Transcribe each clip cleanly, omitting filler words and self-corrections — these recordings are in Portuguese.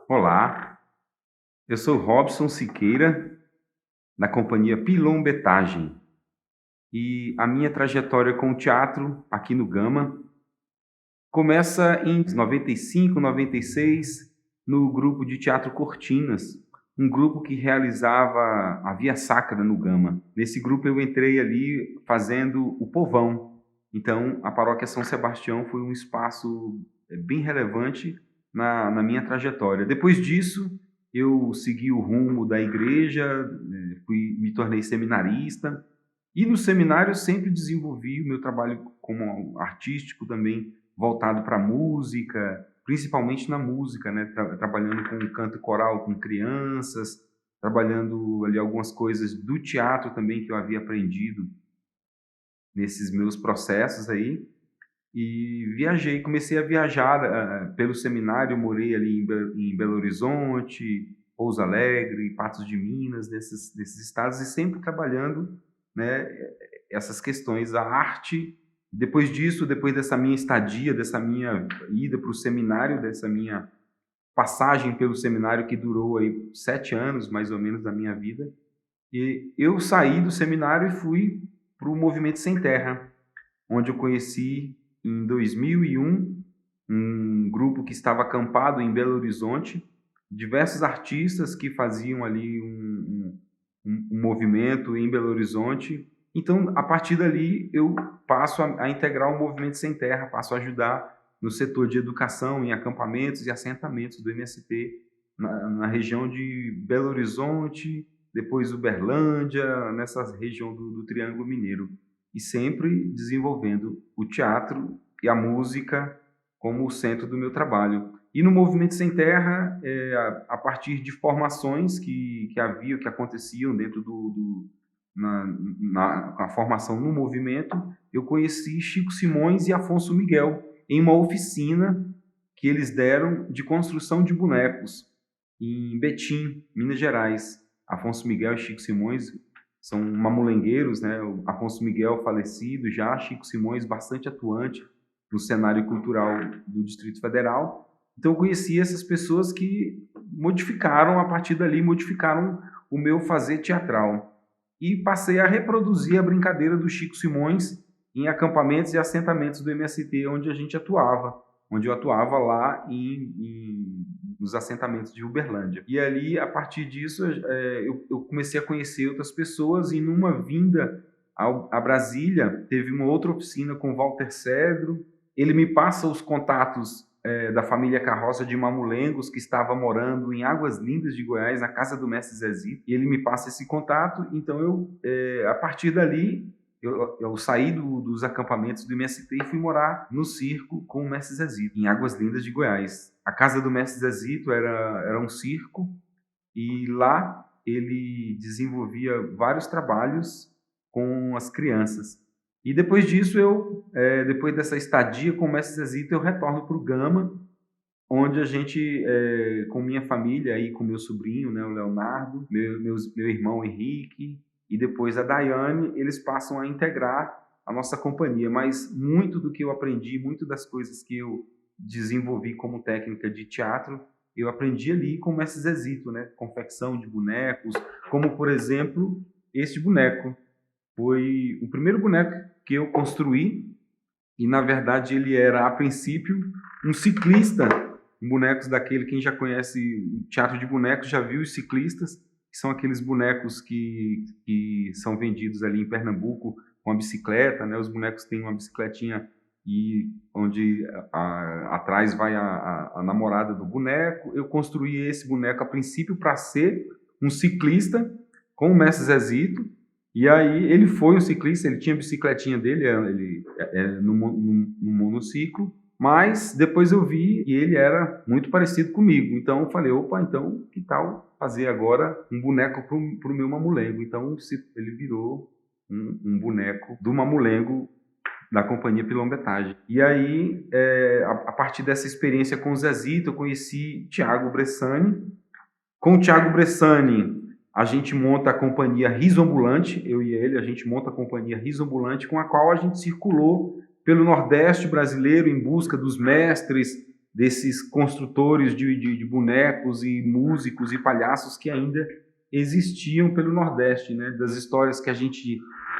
Olá, eu sou Robson Siqueira, da companhia Pilon Betagem, e a minha trajetória com o teatro aqui no Gama começa em 95, 96, no grupo de teatro Cortinas, um grupo que realizava a Via Sacra no Gama. Nesse grupo eu entrei ali fazendo o povão. Então, a paróquia São Sebastião foi um espaço bem relevante na minha trajetória. Depois disso, eu segui o rumo da igreja, me tornei seminarista, e no seminário eu sempre desenvolvi o meu trabalho como artístico também, voltado para a música, principalmente na música, né? Trabalhando com canto coral com crianças, trabalhando ali algumas coisas do teatro também que eu havia aprendido nesses meus processos aí. E viajei, comecei a viajar pelo seminário, morei ali em Belo Horizonte, Pouso Alegre, Patos de Minas, nesses estados, e sempre trabalhando, né, essas questões, a arte. Depois disso, depois dessa minha estadia, dessa minha ida para o seminário, dessa minha passagem pelo seminário que durou aí 7 anos, mais ou menos, da minha vida, e eu saí do seminário e fui para o Movimento Sem Terra, onde eu conheci, em 2001, um grupo que estava acampado em Belo Horizonte, diversos artistas que faziam ali um movimento em Belo Horizonte. Então, a partir dali, eu passo a integrar o Movimento Sem Terra, passo a ajudar no setor de educação, em acampamentos e assentamentos do MST, na região de Belo Horizonte, depois Uberlândia, nessa região do Triângulo Mineiro. E sempre desenvolvendo o teatro e a música como o centro do meu trabalho. E no Movimento Sem Terra, a partir de formações que aconteciam dentro na formação no movimento, eu conheci Chico Simões e Afonso Miguel em uma oficina que eles deram de construção de bonecos em Betim, Minas Gerais. Afonso Miguel e Chico Simões são mamulengueiros, né? O Afonso Miguel falecido já, Chico Simões bastante atuante no cenário cultural do Distrito Federal. Então eu conheci essas pessoas que modificaram, a partir dali, modificaram o meu fazer teatral. E passei a reproduzir a brincadeira do Chico Simões em acampamentos e assentamentos do MST, onde a gente atuava, onde eu atuava lá nos assentamentos de Uberlândia. E ali, a partir disso, eu comecei a conhecer outras pessoas, e numa vinda a Brasília, teve uma outra oficina com Walter Cedro. Ele me passa os contatos da família Carroça de Mamulengos, que estava morando em Águas Lindas de Goiás, na casa do mestre Zezito, e ele me passa esse contato. Então, a partir dali, eu saí dos acampamentos do MST e fui morar no circo com o mestre Zezito, em Águas Lindas de Goiás. A casa do mestre Zezito era um circo, e lá ele desenvolvia vários trabalhos com as crianças. E depois disso, depois dessa estadia com o mestre Zezito, eu retorno para o Gama, onde a gente, com minha família, e com meu sobrinho, né, o Leonardo, meu irmão Henrique, e depois a Daiane, eles passam a integrar a nossa companhia. Mas muito do que eu aprendi, muito das coisas que eu desenvolvi como técnica de teatro, eu aprendi ali com o mestre Zezito, né? Confecção de bonecos, como, por exemplo, este boneco. Foi o primeiro boneco que eu construí, e, na verdade, ele era, a princípio, um ciclista. Bonecos daquele, quem já conhece o teatro de bonecos já viu os ciclistas, que são aqueles bonecos que são vendidos ali em Pernambuco com a bicicleta, né? Os bonecos têm uma bicicletinha, e onde atrás vai a namorada do boneco. Eu construí esse boneco a princípio para ser um ciclista com o mestre Zezito, E aí ele foi um ciclista, ele tinha a bicicletinha dele, ele no monociclo, mas depois eu vi e ele era muito parecido comigo. Então eu falei, opa, então que tal fazer agora um boneco pro meu mamulengo? Então ele virou um boneco do mamulengo da companhia Pilombetagem. E aí, a partir dessa experiência com o Zezito, eu conheci Thiago Bressani. Com o Thiago Bressani, a gente monta a companhia Riso Ambulante, eu e ele, a gente monta a companhia Riso Ambulante, com a qual a gente circulou pelo Nordeste brasileiro em busca dos mestres, desses construtores de bonecos e músicos e palhaços que ainda existiam pelo Nordeste, né? Das histórias que a gente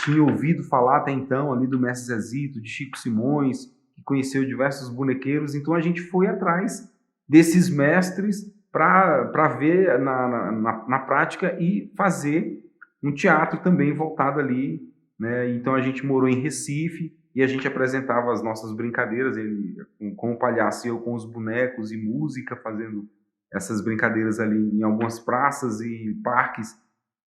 tinha ouvido falar até então, ali do Mestre Zezito, de Chico Simões, que conheceu diversos bonequeiros. Então a gente foi atrás desses mestres para ver na prática e fazer um teatro também voltado ali, né? Então a gente morou em Recife e a gente apresentava as nossas brincadeiras, ele com o palhaço e eu com os bonecos e música, fazendo essas brincadeiras ali em algumas praças e parques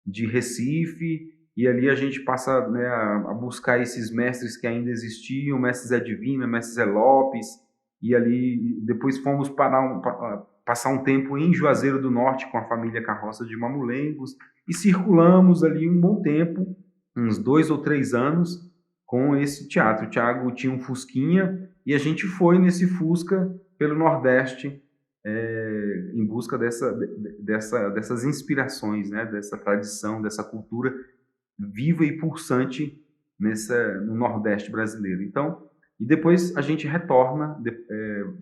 de Recife, e ali a gente passa, né, a buscar esses mestres que ainda existiam, mestre Zé Divina, mestre Zé Lopes, e ali depois fomos passar um tempo em Juazeiro do Norte com a família Carroça de Mamulengos, e circulamos ali um bom tempo, uns 2 ou 3 anos, com esse teatro. O Thiago tinha um Fusquinha, e a gente foi nesse Fusca pelo Nordeste, em busca dessas inspirações, né? Dessa tradição, dessa cultura viva e pulsante no Nordeste brasileiro. Então, e depois a gente retorna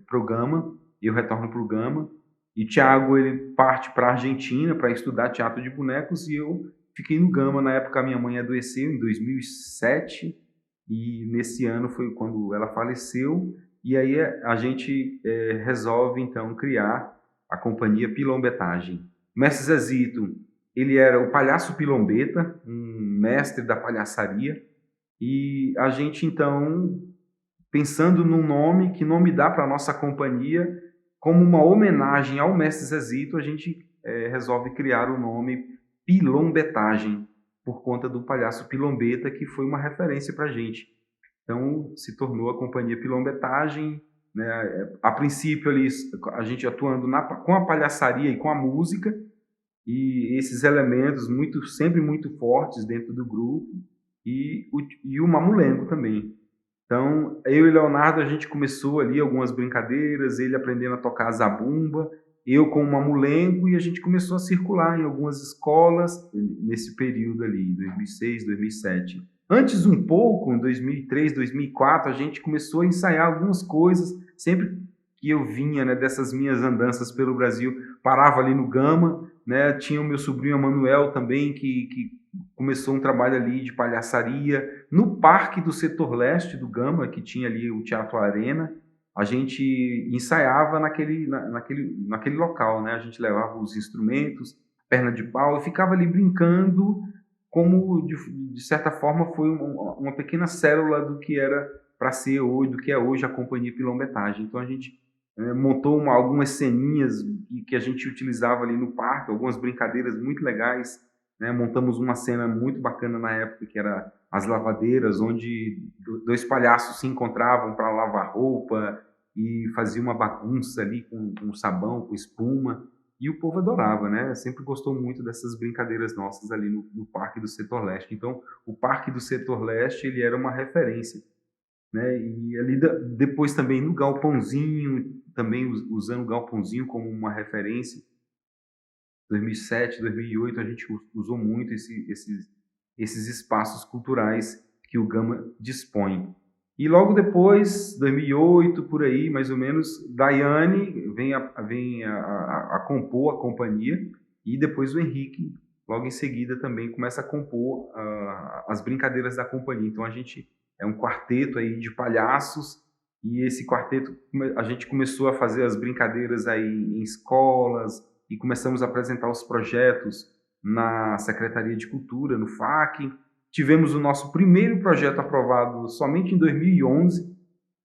para o Gama, eu retorno para o Gama, e Thiago ele parte para a Argentina para estudar teatro de bonecos, e eu fiquei no Gama. Na época a minha mãe adoeceu, em 2007, e nesse ano foi quando ela faleceu, e aí a gente resolve, então, criar a companhia Pilombetagem. Mestre Zezito, ele era o palhaço Pilombeta, um mestre da palhaçaria, e a gente, então, pensando num nome, que nome dá para a nossa companhia, como uma homenagem ao mestre Zezito, a gente resolve criar o nome Pilombetagem, por conta do palhaço Pilombeta, que foi uma referência para a gente. Então, se tornou a companhia Pilombetagem, né? A princípio, ali, a gente atuando com a palhaçaria e com a música, e esses elementos sempre muito fortes dentro do grupo, e o mamulengo também. Então, eu e Leonardo, a gente começou ali algumas brincadeiras, ele aprendendo a tocar zabumba, eu com o mamulengo, e a gente começou a circular em algumas escolas nesse período ali, 2006, 2007. Antes um pouco, em 2003, 2004, a gente começou a ensaiar algumas coisas, sempre que eu vinha, né, dessas minhas andanças pelo Brasil, parava ali no Gama, né, tinha o meu sobrinho Emanuel também, que começou um trabalho ali de palhaçaria, no Parque do Setor Leste do Gama, que tinha ali o Teatro Arena, a gente ensaiava naquele local, né? A gente levava os instrumentos, perna de pau, e ficava ali brincando, como de certa forma foi uma pequena célula do que era para ser hoje, do que é hoje a Companhia Pilombetagem. Então a gente montou algumas ceninhas que a gente utilizava ali no parque, algumas brincadeiras muito legais, né? Montamos uma cena muito bacana na época, que era as lavadeiras, onde 2 palhaços se encontravam para lavar roupa e fazia uma bagunça ali com sabão, com espuma, e o povo adorava, né? Sempre gostou muito dessas brincadeiras nossas ali no Parque do Setor Leste. Então, o Parque do Setor Leste, ele era uma referência, né? E ali depois também no Galpãozinho, também usando o Galpãozinho como uma referência, 2007, 2008, a gente usou muito esses espaços culturais que o Gama dispõe. E logo depois, 2008, por aí, mais ou menos, Daiane vem a compor a companhia, e depois o Henrique, logo em seguida, também começa a compor as brincadeiras da companhia. Então a gente é um quarteto aí de palhaços, e esse quarteto a gente começou a fazer as brincadeiras aí em escolas, e começamos a apresentar os projetos na Secretaria de Cultura, no FAC. Tivemos o nosso primeiro projeto aprovado somente em 2011,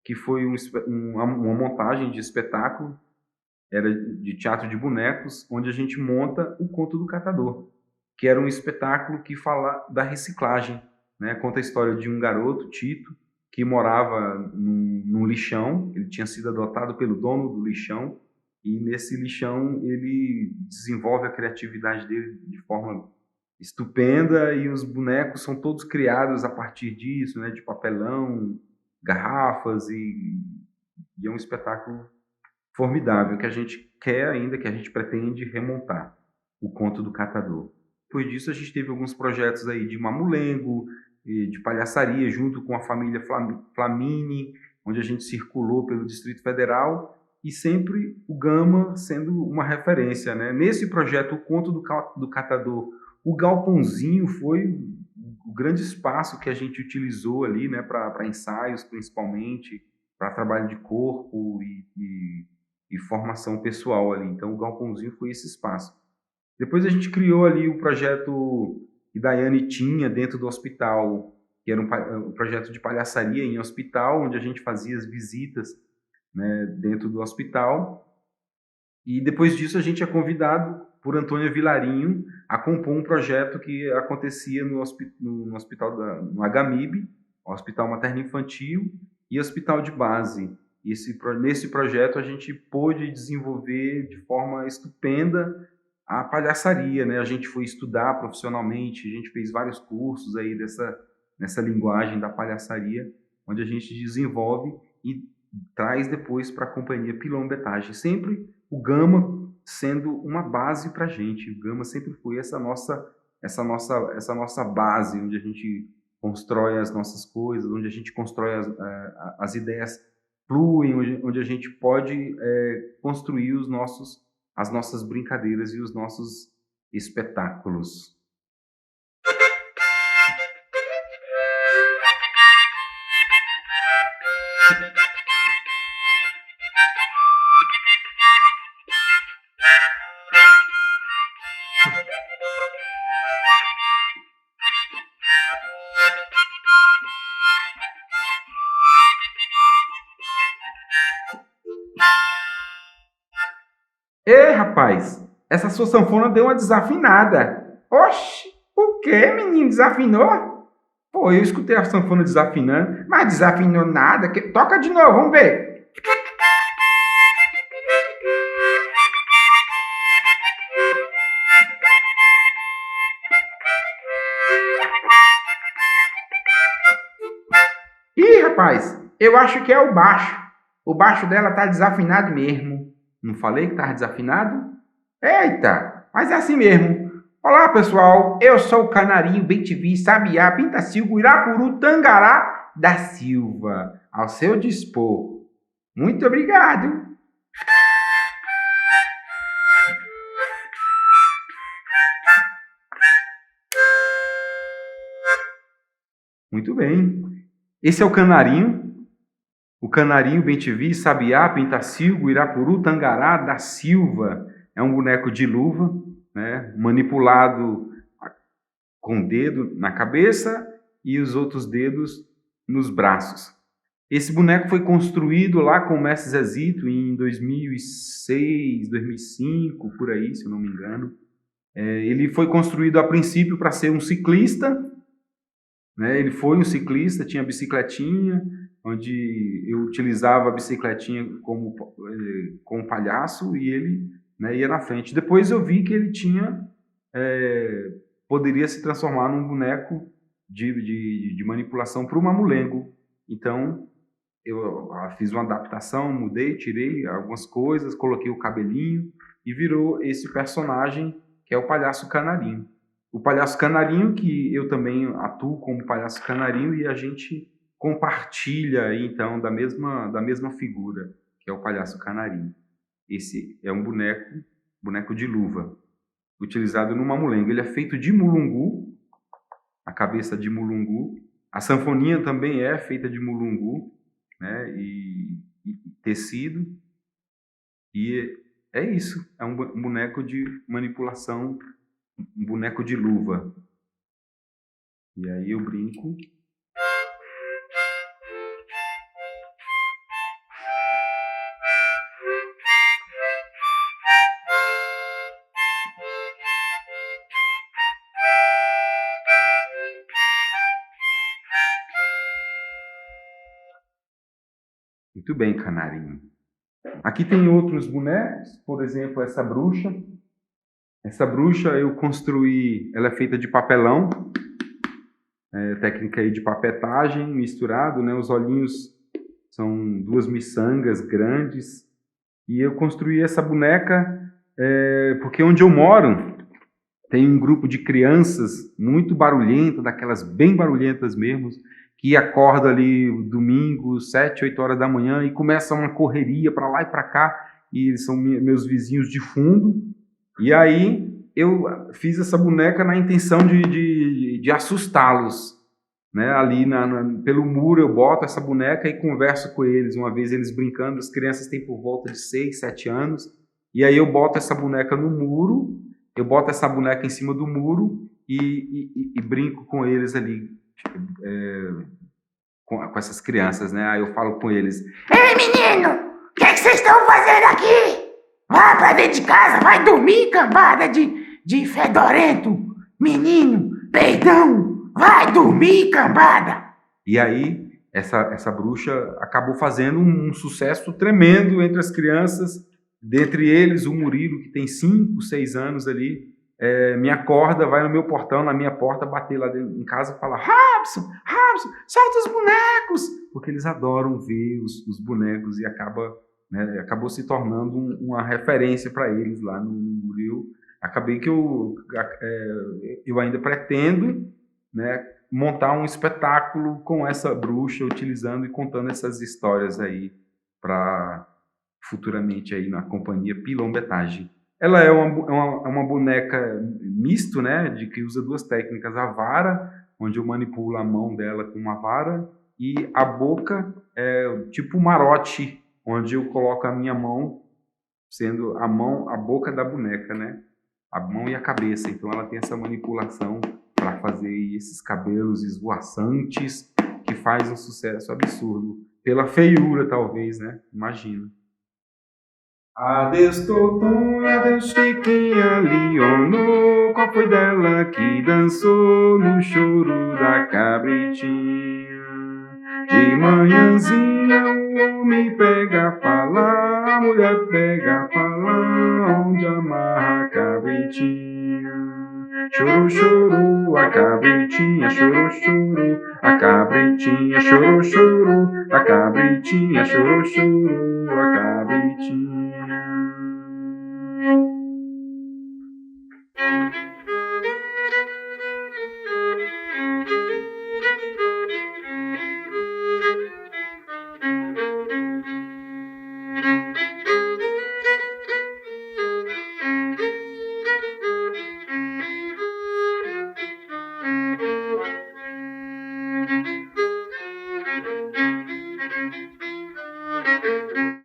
que foi uma montagem de espetáculo, era de teatro de bonecos, onde a gente monta o Conto do Catador, que era um espetáculo que fala da reciclagem, né? Conta a história de um garoto, Tito, que morava num lixão. Ele tinha sido adotado pelo dono do lixão, e nesse lixão ele desenvolve a criatividade dele de forma estupenda, e os bonecos são todos criados a partir disso, né? De papelão, garrafas, e é um espetáculo formidável que a gente quer ainda, que a gente pretende remontar, o Conto do Catador. Depois disso, a gente teve alguns projetos aí de mamulengo, de palhaçaria, junto com a família Flamini, onde a gente circulou pelo Distrito Federal, e sempre o Gama sendo uma referência, né? Nesse projeto, o Conto do Catador, o Galpãozinho foi o grande espaço que a gente utilizou ali, né, para ensaios, principalmente, para trabalho de corpo e formação pessoal ali. Então, o Galpãozinho foi esse espaço. Depois a gente criou ali o projeto que Daiane tinha dentro do hospital, que era um projeto de palhaçaria em hospital, onde a gente fazia as visitas, né, dentro do hospital. E depois disso a gente é convidado por Antônia Vilarinho a compor um projeto que acontecia no hospital no HMIB, Hospital Materno Infantil, e Hospital de Base. Nesse projeto a gente pôde desenvolver de forma estupenda a palhaçaria, né? A gente foi estudar profissionalmente, a gente fez vários cursos aí nessa linguagem da palhaçaria, onde a gente desenvolve e traz depois para a companhia Pilombetagem. Sempre o Gama sendo uma base para a gente. O Gama sempre foi essa nossa base, onde a gente constrói as nossas coisas, onde a gente constrói as ideias fluem, onde a gente pode construir as nossas brincadeiras e os nossos espetáculos. Ei, rapaz, essa sua sanfona deu uma desafinada. Oxi, o quê, menino? Desafinou? Pô, eu escutei a sanfona desafinando, mas desafinou nada. Toca de novo, vamos ver. Ih, rapaz, eu acho que é o baixo. O baixo dela tá desafinado mesmo. Não falei que tava desafinado? Eita, mas é assim mesmo. Olá, pessoal. Eu sou o Canarinho Bem-TV, Sabiá, Pintacilgo, Irapuru, Tangará da Silva. Ao seu dispor. Muito obrigado. Muito bem. Esse é o Canarinho Bem-TV, Sabiá, Pintacilgo, Irapuru, Tangará da Silva. É um boneco de luva, né, manipulado com o dedo na cabeça e os outros dedos nos braços. Esse boneco foi construído lá com o mestre Zezito em 2006, 2005, por aí, se eu não me engano. Ele foi construído a princípio para ser um ciclista, né? Ele foi um ciclista, tinha bicicletinha, onde eu utilizava a bicicletinha como palhaço, e ele, né, ia na frente. Depois eu vi que ele poderia se transformar num boneco de manipulação para o mamulengo. Então eu fiz uma adaptação, mudei, tirei algumas coisas, coloquei o cabelinho e virou esse personagem que é o Palhaço Canarinho. O Palhaço Canarinho, que eu também atuo como Palhaço Canarinho, e a gente compartilha então da mesma figura, que é o Palhaço Canarinho. Esse é um boneco de luva, utilizado no mamulengo. Ele é feito de mulungu, a cabeça de mulungu. A sanfoninha também é feita de mulungu, né, e tecido. E é isso, é um boneco de manipulação, um boneco de luva. E aí eu brinco. Muito bem, canarinho. Aqui tem outros bonecos, por exemplo, essa bruxa. Essa bruxa eu construí, ela é feita de papelão, técnica aí de papetagem misturado, né? Os olhinhos são 2 miçangas grandes. E eu construí essa boneca porque onde eu moro tem um grupo de crianças muito barulhenta, daquelas bem barulhentas mesmo, que acorda ali domingo, 7, 8 horas da manhã e começa uma correria para lá e para cá, e eles são meus vizinhos de fundo. E aí eu fiz essa boneca na intenção de assustá-los, né? Ali pelo muro eu boto essa boneca e converso com eles. Uma vez eles brincando, as crianças têm por volta de 6, 7 anos, e aí eu boto essa boneca no muro, eu boto essa boneca em cima do muro e brinco com eles ali, com essas crianças, né? Aí eu falo com eles: Ei, menino, o que vocês estão fazendo aqui? Vá pra dentro de casa, vai dormir, cambada de fedorento. Menino, perdão, vai dormir, cambada. E aí essa bruxa acabou fazendo um sucesso tremendo entre as crianças, dentre eles o Murilo, que tem 5, 6 anos ali, me acorda, vai no meu portão, na minha porta, bater lá dentro, em casa e fala: Robson, solta os bonecos! Porque eles adoram ver os bonecos e acabou se tornando uma referência para eles lá no Murilo. Acabei que eu ainda pretendo, né, montar um espetáculo com essa bruxa, utilizando e contando essas histórias aí para futuramente aí na companhia Pilombetage. Ela é uma boneca misto, né, de que usa 2 técnicas: a vara, onde eu manipulo a mão dela com uma vara, e a boca é tipo marote, onde eu coloco a minha mão, sendo a boca da boneca, né? A mão e a cabeça. Então ela tem essa manipulação para fazer esses cabelos esvoaçantes, que faz um sucesso absurdo. Pela feiura, talvez, né? Imagina. Adeus, Totonho, adeus, Chiquinha, Leonor. Qual foi dela que dançou no choro da cabritinha? De manhãzinha o homem pega a falar, a mulher pega a falar, onde amarra a cabritinha. Choro, choro, a cabritinha, choro, choro, a cabritinha, choro, choro, a cabritinha, choro, choro, a cabritinha.